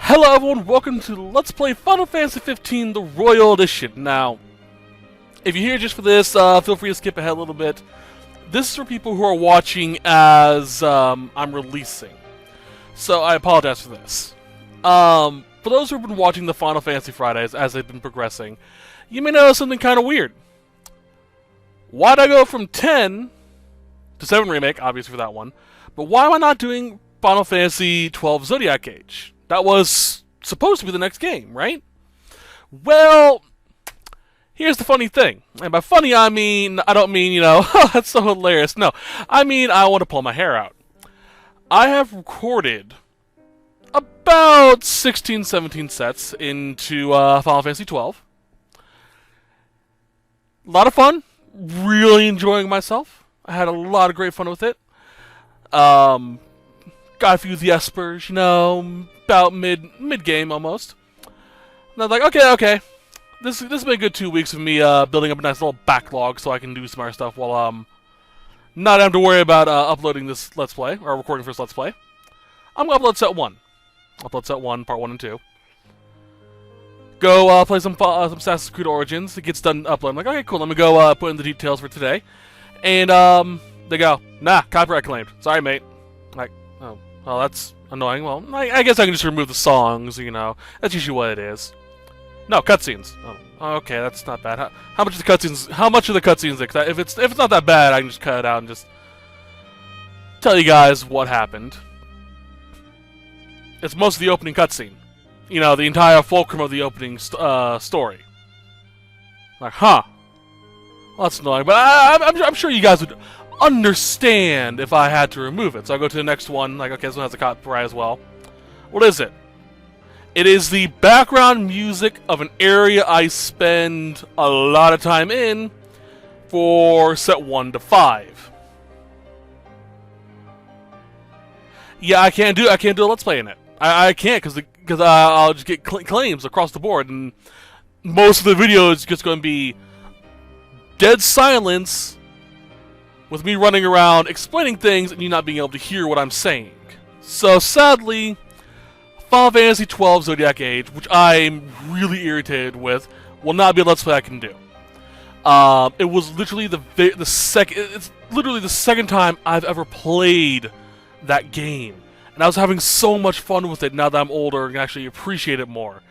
Hello everyone, welcome to Let's Play Final Fantasy 15, the Royal Edition. Now, if you're here just for this, feel free to skip ahead a little bit. This is for people who are watching as I'm releasing. So I apologize for this. For those who have been watching the Final Fantasy Fridays as they've been progressing, you may notice something kind of weird. Why'd I go from 10 to 7 Remake, obviously for that one, but why am I not doing Final Fantasy 12 Zodiac Age? That was supposed to be the next game, right? Well, here's the funny thing. And by funny, I don't mean, oh, that's so hilarious. No, I mean, I want to pull my hair out. I have recorded about 16, 17 sets into Final Fantasy 12. A lot of fun. Really enjoying myself. I had a lot of great fun with it. Got a few of the espers, about mid game almost. And I was like, okay. This has been a good 2 weeks of me building up a nice little backlog so I can do some more stuff while not having to worry about uploading this Let's Play or recording for this Let's Play. I'm gonna upload set 1. Upload set 1, part 1 and 2. Go play some Assassin's Creed Origins. It gets done uploading. I'm like, okay, cool. Let me go put in the details for today. And they go, nah, copyright claimed. Sorry, mate. Like, oh, well, that's annoying. Well, I guess I can just remove the songs. That's usually what it is. No, cutscenes. Oh, okay, that's not bad. How much of the cutscenes? How much of the cutscenes? If it's not that bad, I can just cut it out and just tell you guys what happened. It's most of the opening cutscene. The entire fulcrum of the opening story. Like, huh? Well, that's annoying, but I'm sure you guys would understand if I had to remove it. So I go to the next one. Like, okay, this one has a copyright as well. What is it? It is the background music of an area I spend a lot of time in for set 1 to 5. Yeah, I can't do a Let's Play in it. I can't because I'll just get claims across the board, and most of the video is just going to be dead silence with me running around explaining things and you not being able to hear what I'm saying. So sadly, Final Fantasy 12 Zodiac Age, which I'm really irritated with, will not be a Let's Play I can do. It was literally it's literally the second time I've ever played that game. And I was having so much fun with it now that I'm older and actually appreciate it more.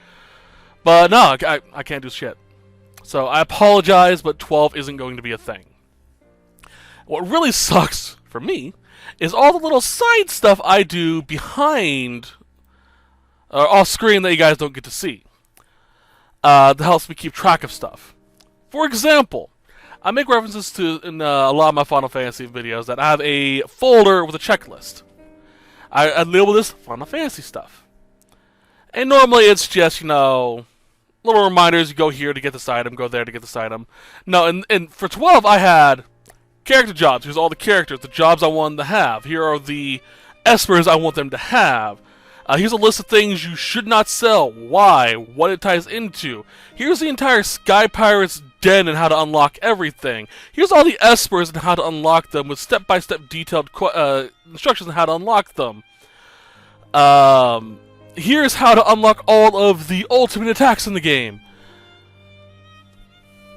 But no, I can't do shit. So I apologize, but 12 isn't going to be a thing. What really sucks for me is all the little side stuff I do behind, off screen that you guys don't get to see. That helps me keep track of stuff. For example, I make references to in a lot of my Final Fantasy videos that I have a folder with a checklist. I label this Final Fantasy stuff. And normally it's just, little reminders. You go here to get this item, go there to get this item. No, and for 12 I had character jobs. Here's all the characters, the jobs I want them to have. Here are the espers I want them to have. Here's a list of things you should not sell, why, what it ties into. Here's the entire Sky Pirates den and how to unlock everything. Here's all the espers and how to unlock them with step-by-step detailed instructions on how to unlock them. Here's how to unlock all of the ultimate attacks in the game.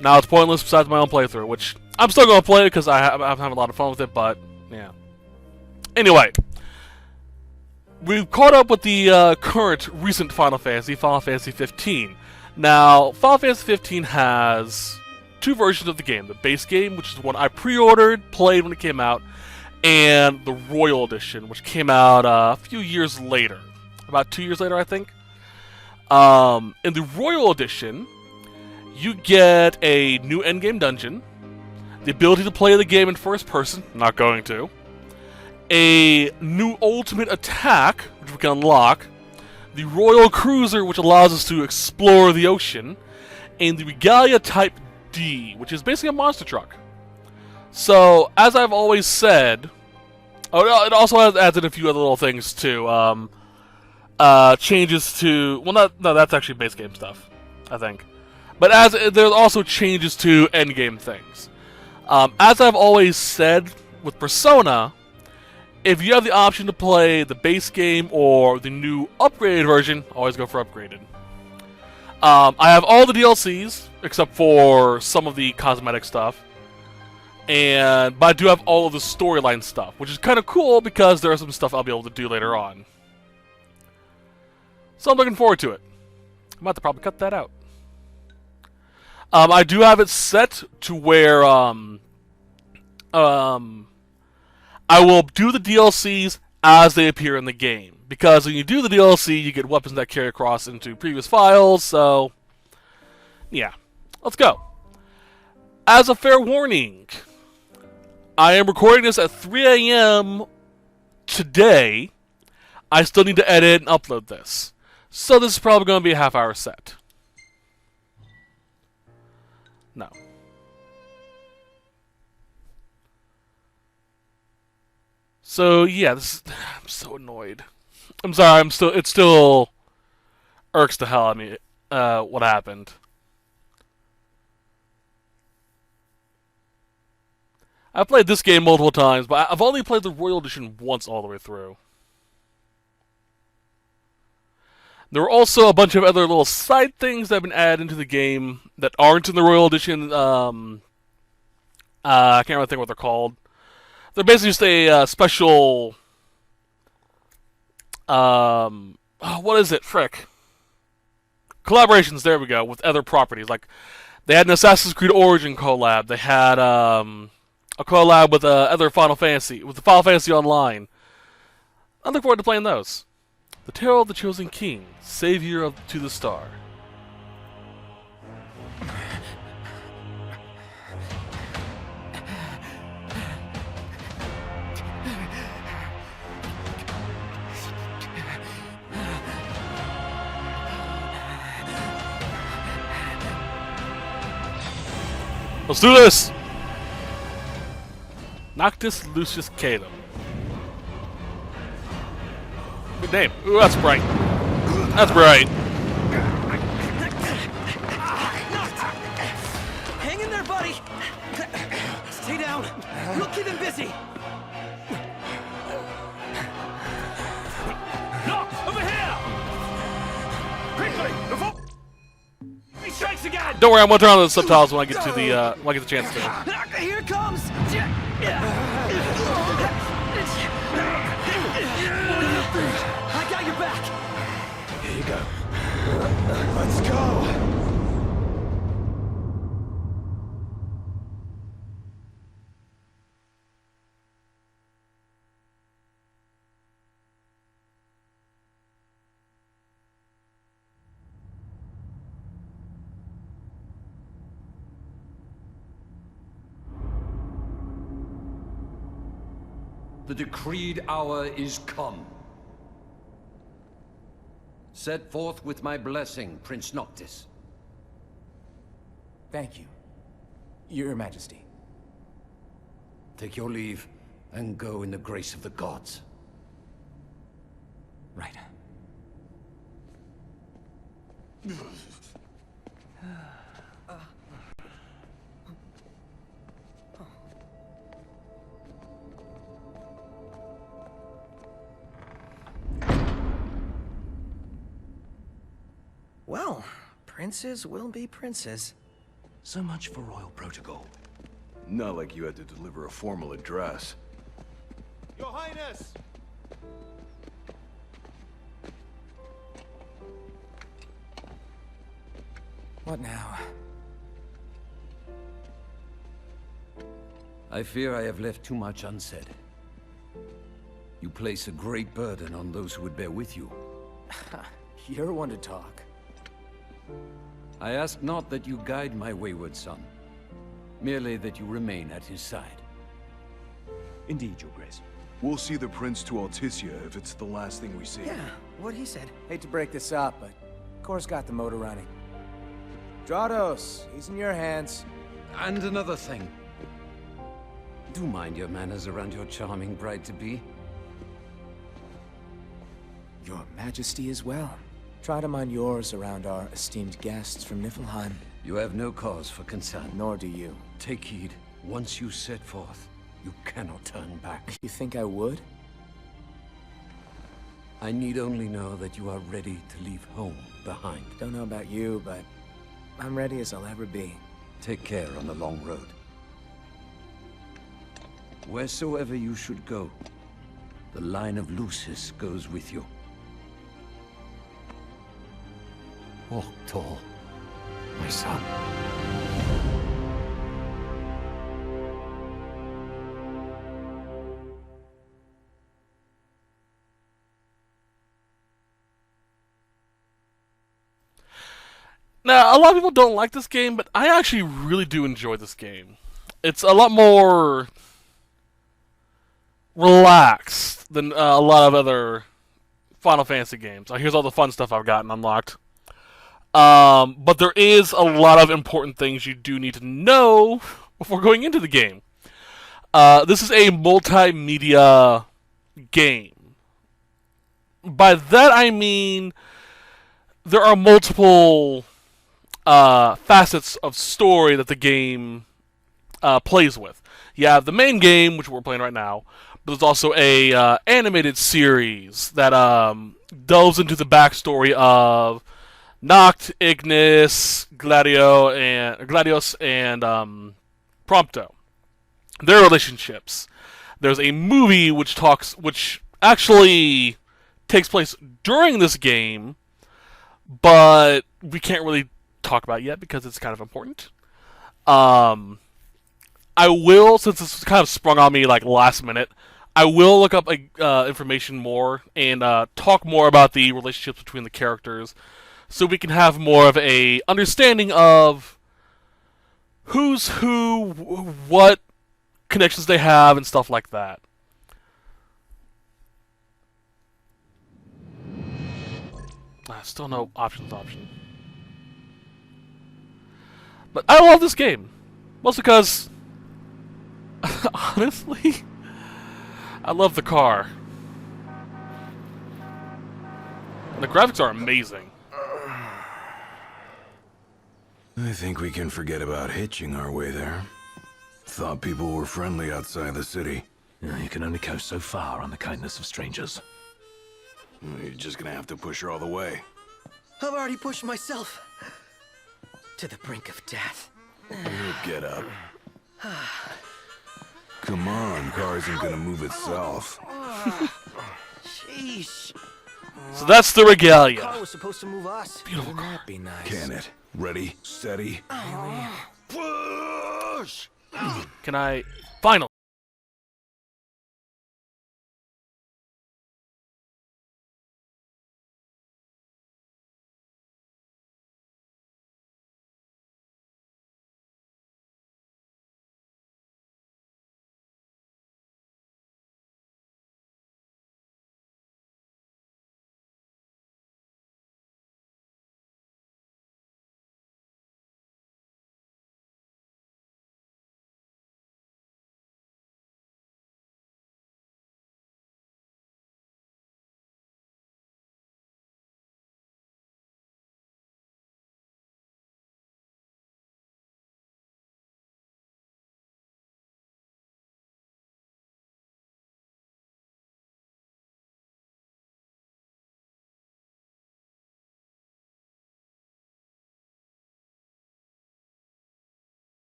Now it's pointless besides my own playthrough, which I'm still going to play because I'm having a lot of fun with it, but yeah. Anyway, we've caught up with the current recent Final Fantasy 15. Now, Final Fantasy 15 has 2 versions of the game. The base game, which is the one I pre-ordered, played when it came out, and the Royal Edition, which came out a few years later. About 2 years later, I think. In the Royal Edition, you get a new endgame dungeon, the ability to play the game in first person, not going to, a new ultimate attack, which we can unlock, the Royal Cruiser, which allows us to explore the ocean, and the Regalia Type D, which is basically a monster truck. So, as I've always said, it also adds in a few other little things too. Changes to, well, no, that's actually base game stuff, I think. But there's also changes to endgame things. As I've always said with Persona, if you have the option to play the base game or the new upgraded version, always go for upgraded. I have all the DLCs except for some of the cosmetic stuff, but I do have all of the storyline stuff, which is kind of cool because there is some stuff I'll be able to do later on. So I'm looking forward to it. I'm about to probably cut that out. I do have it set to where I will do the DLCs as they appear in the game. Because when you do the DLC, you get weapons that carry across into previous files, so yeah. Let's go. As a fair warning, I am recording this at 3 a.m. today. I still need to edit and upload this. So this is probably going to be a half-hour set. No. So yeah, I'm so annoyed. I'm sorry. It still irks the hell out of me. What happened? I've played this game multiple times, but I've only played the Royal Edition once all the way through. There were also a bunch of other little side things that have been added into the game that aren't in the Royal Edition. I can't really think what they're called. They're basically just a special. What is it? Frick. Collaborations. There we go. With other properties, like they had an Assassin's Creed Origin collab. They had a collab with other Final Fantasy, with the Final Fantasy Online. I look forward to playing those. The Tale of the Chosen King, Savior to the Star. Let's do this! Noctis Lucius Caleb. Good name. Ooh, that's bright. That's bright. Hang in there, buddy! Stay down. We'll keep him busy. Look! Over here! Quickly! Before he strikes again! Don't worry, I'm gonna turn on the subtitles when I get to the when I get the chance to. Here it comes! I got your back! Here you go. Let's go! The decreed hour is come. Set forth with my blessing, Prince Noctis. Thank you, Your Majesty. Take your leave and go in the grace of the gods. Right. Well, princes will be princes. So much for royal protocol. Not like you had to deliver a formal address. Your Highness! What now? I fear I have left too much unsaid. You place a great burden on those who would bear with you. You're one to talk. I ask not that you guide my wayward son, merely that you remain at his side. Indeed, Your Grace. We'll see the prince to Alticia if it's the last thing we see. Yeah, what he said. Hate to break this up, but Kor's got the motor running. Drados, he's in your hands. And another thing. Do mind your manners around your charming bride-to-be. Your Majesty as well. Try to mind yours around our esteemed guests from Niflheim. You have no cause for concern. Nor do you. Take heed. Once you set forth, you cannot turn back. You think I would? I need only know that you are ready to leave home behind. Don't know about you, but I'm ready as I'll ever be. Take care on the long road. Wheresoever you should go, the line of Lucis goes with you. Walk tall, my son. Now, a lot of people don't like this game, but I actually really do enjoy this game. It's a lot more relaxed than a lot of other Final Fantasy games. Here's all the fun stuff I've gotten unlocked. But there is a lot of important things you do need to know before going into the game. This is a multimedia game. By that I mean there are multiple facets of story that the game plays with. You have the main game, which we're playing right now, but there's also a animated series that delves into the backstory of Noct, Ignis, Gladios, and Prompto. Their relationships. There's a movie which actually takes place during this game, but we can't really talk about it yet because it's kind of important. I will, since this kind of sprung on me like last minute, I will look up information more and talk more about the relationships between the characters, so we can have more of a understanding of who's who, what connections they have, and stuff like that. Still no option. But I love this game. Mostly because, honestly, I love the car. And the graphics are amazing. I think we can forget about hitching our way there. Thought people were friendly outside the city. You can only go so far on the kindness of strangers. You're just gonna have to push her all the way. I've already pushed myself to the brink of death. Get up. Come on, car isn't gonna move itself. Sheesh. So that's the The regalia. car was supposed to move us. Beautiful Wouldn't car. that be nice? Can it? Ready, steady. Push! Can I finally?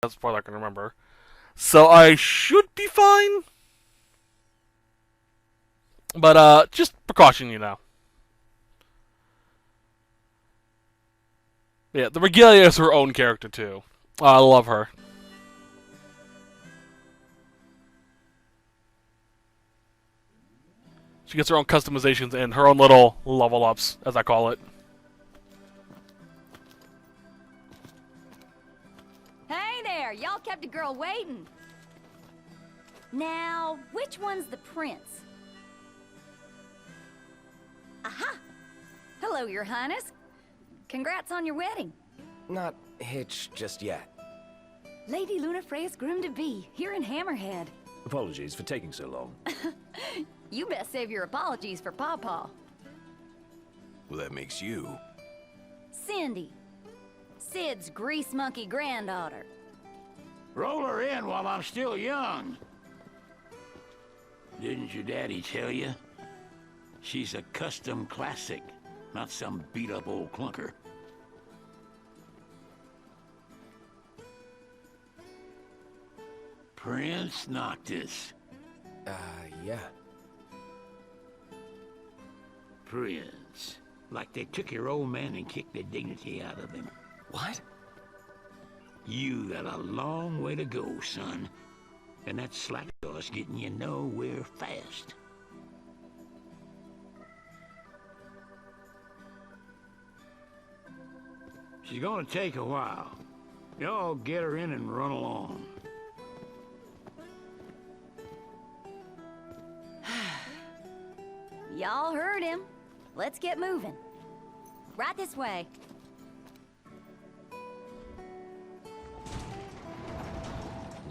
That's part I can remember. So I should be fine. But just precaution, you know. Yeah, the Regalia is her own character too. I love her. She gets her own customizations and her own little level ups, as I call it. Hey there, y'all kept a girl waiting. Now, which one's the prince? Aha! Hello, Your Highness. Congrats on your wedding. Not hitched just yet. Lady Lunafreya's groom-to-be, here in Hammerhead. Apologies for taking so long. You best save your apologies for Pawpaw. Well, that makes you. Cindy. Sid's grease monkey granddaughter. Roll her in while I'm still young. Didn't your daddy tell you? She's a custom classic, not some beat-up old clunker. Prince Noctis. Yeah. Prince. Like they took your old man and kicked the dignity out of him. What? You got a long way to go, son. And that slack jaw's getting you nowhere fast. She's gonna take a while. Y'all get her in and run along. Y'all heard him. Let's get moving. Right this way.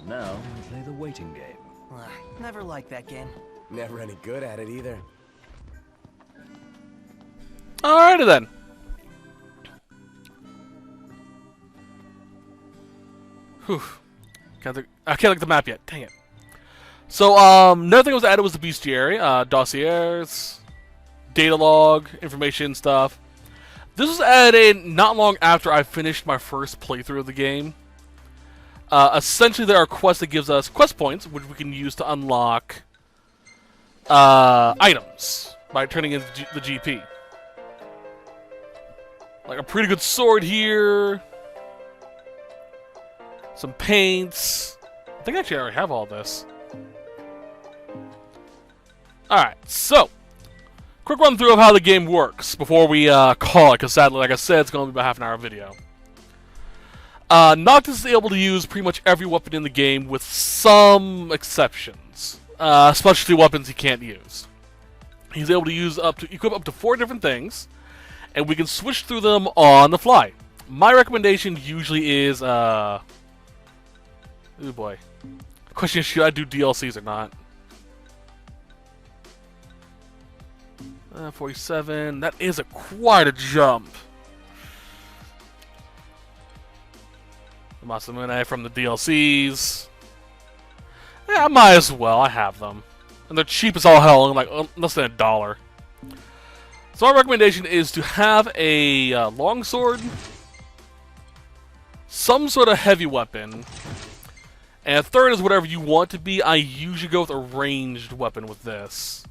Now we play the waiting game. Never liked that game. Never any good at it either. Alrighty then. Whew. I can't look at the map yet. Dang it. So, another thing that was added was the bestiary, dossiers, data log, information stuff. This was added not long after I finished my first playthrough of the game. Essentially, there are quests that gives us quest points, which we can use to unlock items by turning in the GP. Like a pretty good sword here. Some paints. I think actually I already have all this. Alright, so. Quick run through of how the game works before we call it, because sadly, like I said, it's going to be about half an hour video. Noctis is able to use pretty much every weapon in the game with some exceptions. Especially weapons he can't use. He's able to equip up to 4 different things, and we can switch through them on the fly. My recommendation usually is, oh boy. The question is, should I do DLCs or not? 47. That is quite a jump. The Masamune from the DLCs. Yeah, I might as well. I have them. And they're cheap as all hell, like less than $1. So my recommendation is to have a longsword, some sort of heavy weapon, and a third is whatever you want to be. I usually go with a ranged weapon with this.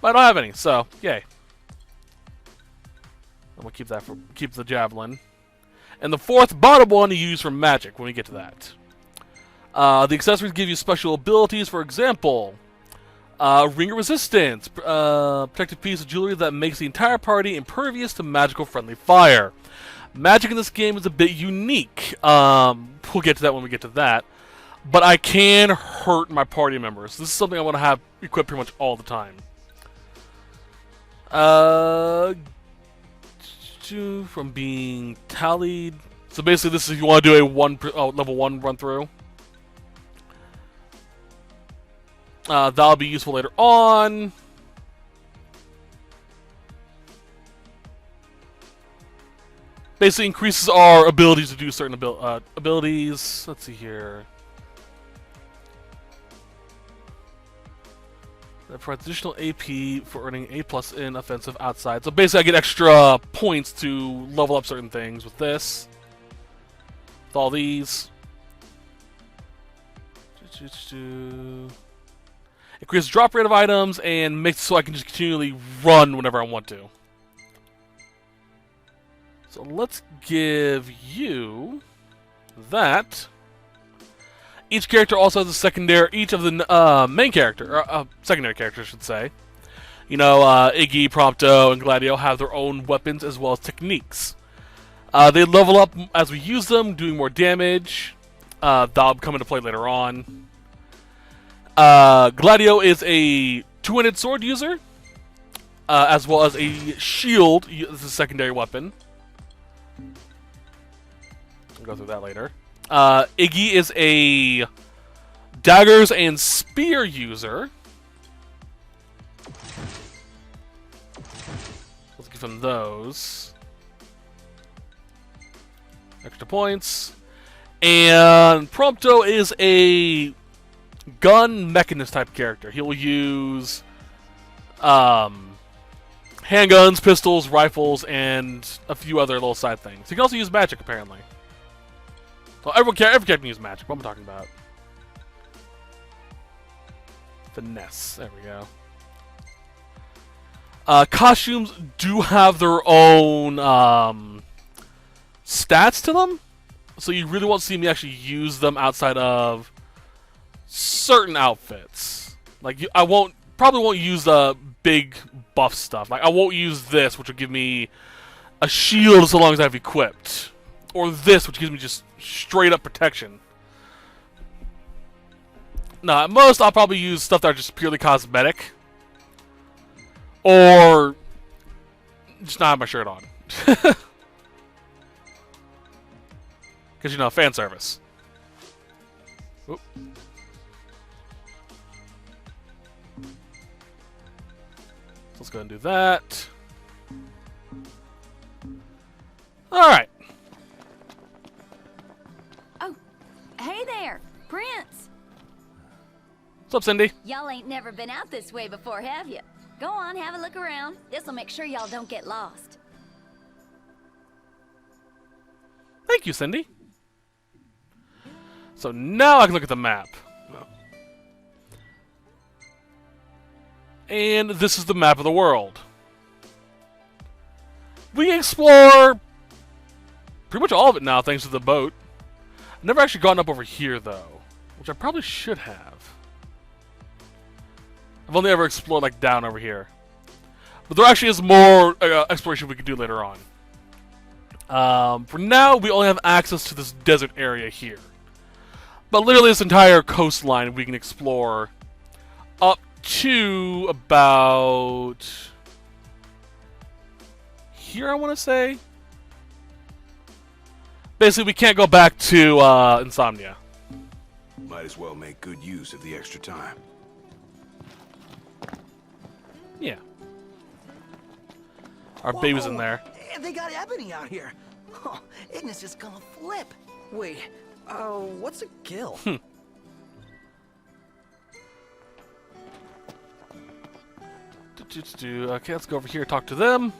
But I don't have any, so yay. I'm gonna keep the javelin. And the 4th bottom one to use for magic when we get to that. The accessories give you special abilities, for example, ring of resistance, protective piece of jewelry that makes the entire party impervious to magical friendly fire. Magic in this game is a bit unique. We'll get to that when we get to that. But I can hurt my party members. This is something I want to have equipped pretty much all the time. From being tallied. So basically, this is if you want to do a level 1 run through. That'll be useful later on. Basically, increases our abilities to do certain abilities. Let's see here. That provides additional AP for earning A+ in offensive outside. So basically I get extra points to level up certain things with this. With all these. It increase drop rate of items, and makes it so I can just continually run whenever I want to. So let's give you that. Each character also has a secondary. Each of the main character, or secondary characters, I should say. You know, Iggy, Prompto, and Gladio have their own weapons as well as techniques. They level up as we use them, doing more damage. That'll come into play later on. Gladio is a two-handed sword user, as well as a shield as a secondary weapon. We'll go through that later. Iggy is a daggers and spear user. Let's give him those. Extra points. And Prompto is a gun mechanist type character. He'll use handguns, pistols, rifles, and a few other little side things. He can also use magic, apparently. Well, every character can use magic. What am I talking about? Finesse. There we go. Costumes do have their own stats to them, so you really won't see me actually use them outside of certain outfits. Like I probably won't use big buff stuff. Like I won't use this, which will give me a shield so long as I have equipped, or this, which gives me just straight up protection. No, at most I'll probably use stuff that are just purely cosmetic, or just not have my shirt on. Because, you know, fan service. Oop. Let's go ahead and do that. Alright. Oh, hey there, Prince. What's up, Cindy? Y'all ain't never been out this way before, have you? Go on, have a look around. This'll make sure y'all don't get lost. Thank you, Cindy. So now I can look at the map. And this is the map of the world. We can explore pretty much all of it now, thanks to the boat. I've never actually gone up over here, though, which I probably should have. I've only ever explored, like, down over here. But there actually is more exploration we can do later on. For now, we only have access to this desert area here. But literally this entire coastline we can explore up to about here, I want to say. Basically, we can't go back to Insomnia. Might as well make good use of the extra time. Yeah. Our baby's in there. They got Ebony out here. Oh, Ignis is gonna flip. Wait, what's a gill? Okay, let's go over here and talk to them.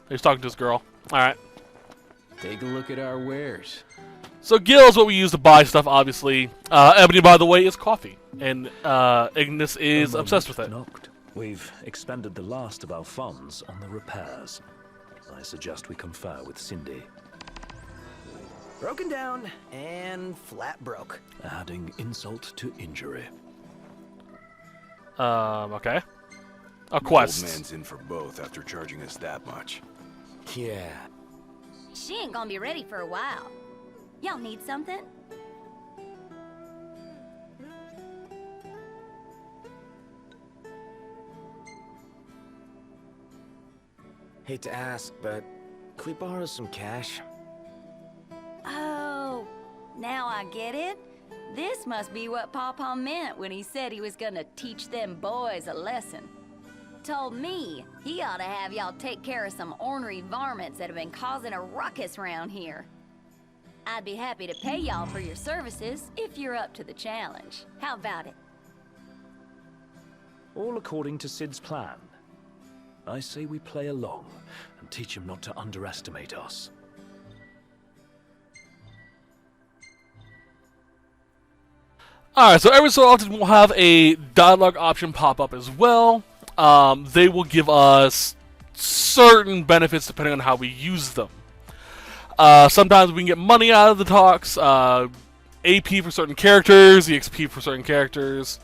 He's talking to this girl. Alright. Take a look at our wares. So Gil is what we use to buy stuff, obviously. Ebony, by the way, is coffee. And Ignis is obsessed with it. Knocked. We've expended the last of our funds on the repairs. I suggest we confer with Cindy. Broken down and flat broke. Adding insult to injury. Okay. A quest. Old man's in for both after charging us that much. Yeah. She ain't gonna be ready for a while. Y'all need something? Hate to ask, but could we borrow some cash? Oh, now I get it. This must be what Pawpaw meant when he said he was gonna teach them boys a lesson. Told me he ought to have y'all take care of some ornery varmints that have been causing a ruckus around here. I'd be happy to pay y'all for your services if you're up to the challenge. How about it? All according to Sid's plan. I say we play along and teach him not to underestimate us. Alright, so every so often we'll have a dialogue option pop up as well. They will give us certain benefits depending on how we use them. Sometimes we can get money out of the talks, AP for certain characters, EXP for certain characters.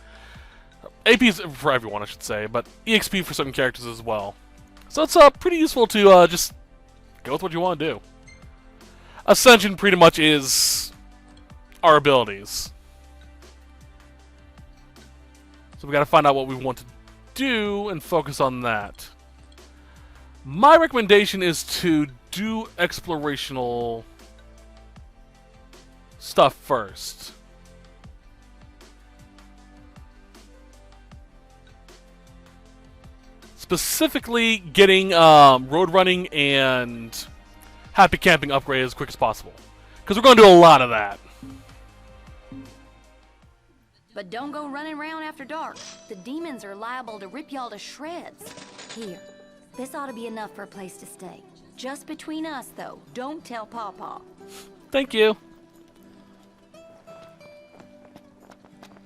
AP is for everyone, I should say, but EXP for certain characters as well. So it's pretty useful to just go with what you want to do. Ascension pretty much is our abilities. So we gotta find out what we want to do and focus on that. My recommendation is to do explorational stuff first. Specifically, getting road running and happy camping upgrade as quick as possible. Because we're going to do a lot of that. But don't go running around after dark. The demons are liable to rip y'all to shreds. Here, this ought to be enough for a place to stay. Just between us, though. Don't tell Pawpaw. Thank you.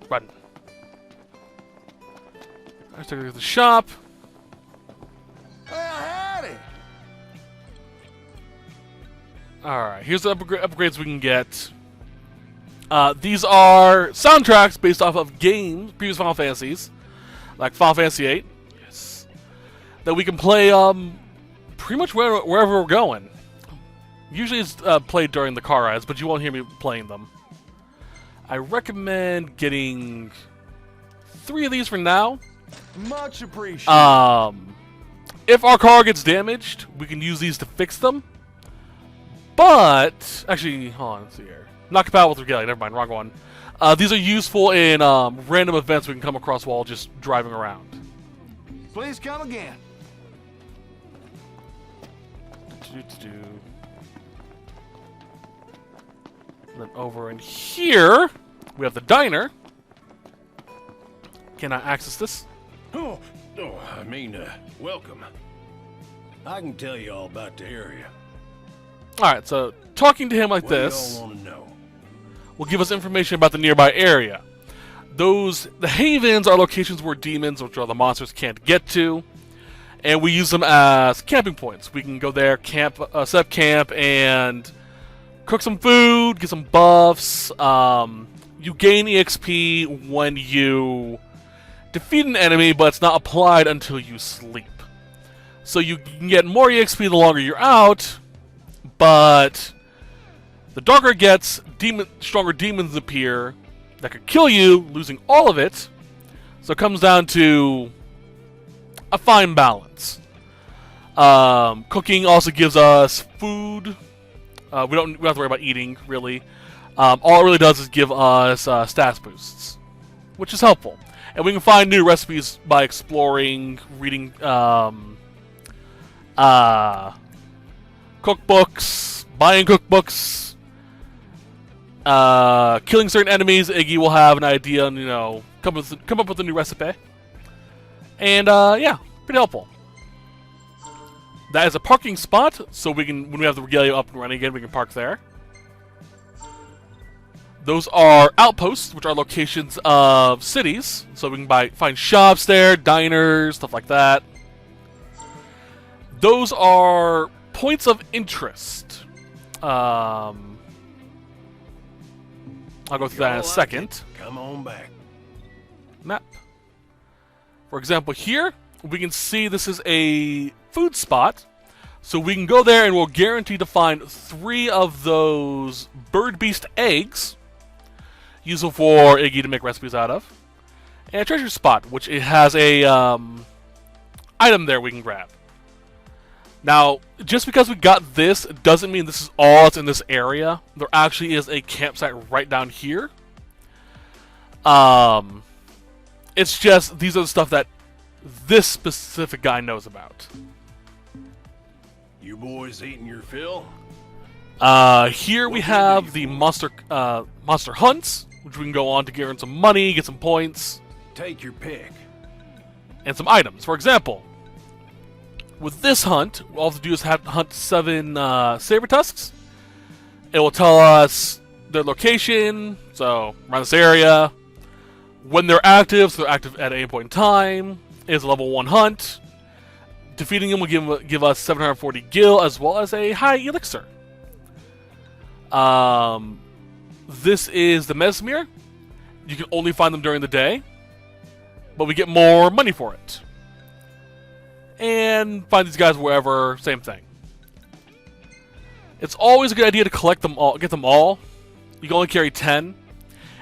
Run. Let's take a look at the shop. Alright, here's the upgrades we can get. These are soundtracks based off of games, previous Final Fantasies, like Final Fantasy VIII. Yes. That we can play pretty much wherever we're going. Usually it's played during the car rides, but you won't hear me playing them. I recommend getting 3 of these for now. Much appreciated. If our car gets damaged, we can use these to fix them. But, actually, hold on, let's see here. Not compatible with Regalia, never mind, wrong one. These are useful in random events we can come across while just driving around. Please come again. Then over in here, we have the diner. Can I access this? Welcome. I can tell you all about the area. Alright, so talking to him like this What do y'all want to know? will give us information about the nearby area. The havens are locations where demons, which are the monsters, can't get to. And we use them as camping points. We can go there, camp, set up camp, and cook some food, get some buffs. You gain EXP when you defeat an enemy, but it's not applied until you sleep. So you can get more EXP the longer you're out, but the darker it gets, stronger demons appear that could kill you, losing all of it. So it comes down to a fine balance. Cooking also gives us food. We don't have to worry about eating, really. All it really does is give us stats boosts, which is helpful. And we can find new recipes by exploring, reading cookbooks, buying cookbooks, killing certain enemies. Iggy will have an idea and, come up with a new recipe. And, yeah, pretty helpful. That is a parking spot, so we can, when we have the Regalia up and running again, we can park there. Those are outposts, which are locations of cities. So we can find shops there, diners, stuff like that. Those are points of interest. I'll go through that in a second. Come on back. Map. For example, here, we can see this is a food spot. So we can go there and we'll guarantee to find 3 of those bird beast eggs. Useful for Iggy to make recipes out of. And a treasure spot, which it has a item there we can grab. Now, just because we got this doesn't mean this is all that's in this area. There actually is a campsite right down here. It's just, these are the stuff that this specific guy knows about. You boys eating your fill? Here we have the monster hunts, which we can go on to earn some money, get some points. Take your pick. And some items. For example, with this hunt, all we have to do is hunt 7 saber tusks. It will tell us their location, so around this area. when they're active, so they're active at any point in time. It's a level 1 hunt. Defeating them will give us 740 gil as well as a high elixir. This is the Mesmere. You can only find them during the day, but we get more money for it. And find these guys wherever, same thing. It's always a good idea to collect them all, get them all. You can only carry 10.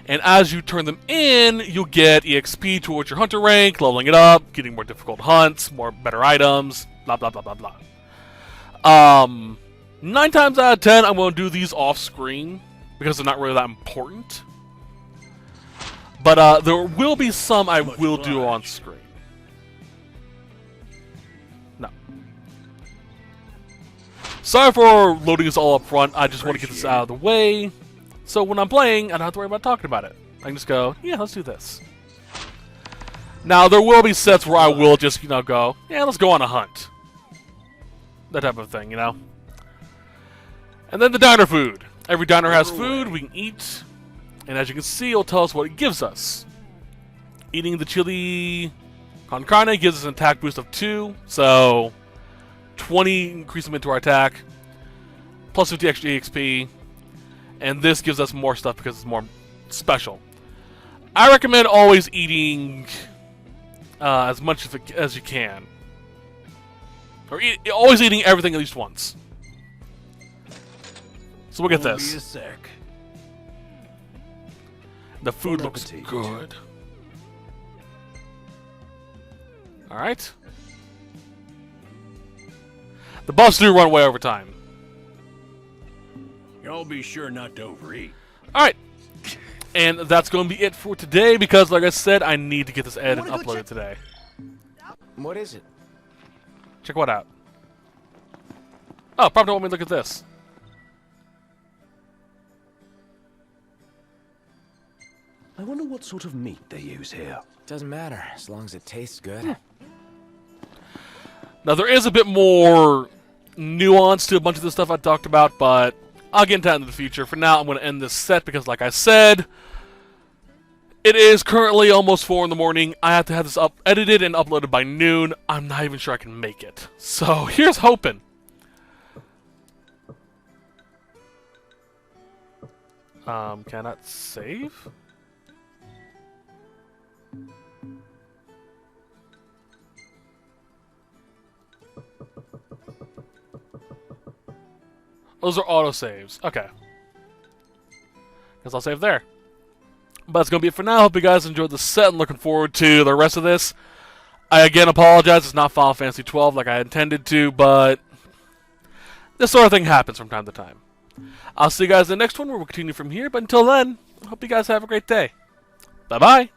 And as you turn them in, you'll get EXP towards your hunter rank, leveling it up, getting more difficult hunts, better items, blah, blah, blah, blah, blah. 9 times out of 10, I'm going to do these off-screen because they're not really that important. But there will be some I will do on screen. No. Sorry for loading this all up front. I just want to get this out of the way. So when I'm playing, I don't have to worry about talking about it. I can just go, yeah, let's do this. Now, there will be sets where I will just, go, yeah, let's go on a hunt. That type of thing, And then the diner food. Every diner has food we can eat. And as you can see, it'll tell us what it gives us. Eating the chili con carne gives us an attack boost of 2. So, 20 increasement to our attack. Plus 50 extra EXP. And this gives us more stuff because it's more special. I recommend always eating as much as you can. Or always eating everything at least once. So look at this. The food looks good. Alright. The buffs do run way over time. Y'all be sure not to overeat. Alright. And that's going to be it for today because, like I said, I need to get this edited and uploaded today. What is it? Check what out. Oh, probably don't want me to look at this. I wonder what sort of meat they use here. Doesn't matter, as long as it tastes good. Now, there is a bit more nuance to a bunch of the stuff I talked about, but I'll get into that in the future. For now, I'm going to end this set because, like I said, it is currently almost 4 in the morning. I have to have this edited and uploaded by noon. I'm not even sure I can make it. So, here's hoping. Cannot save? Those are autosaves. Okay. Guess I'll save there. But that's going to be it for now. Hope you guys enjoyed the set and looking forward to the rest of this. I again apologize. It's not Final Fantasy 12 like I intended to, but this sort of thing happens from time to time. I'll see you guys in the next one where we'll continue from here. But until then, I hope you guys have a great day. Bye-bye.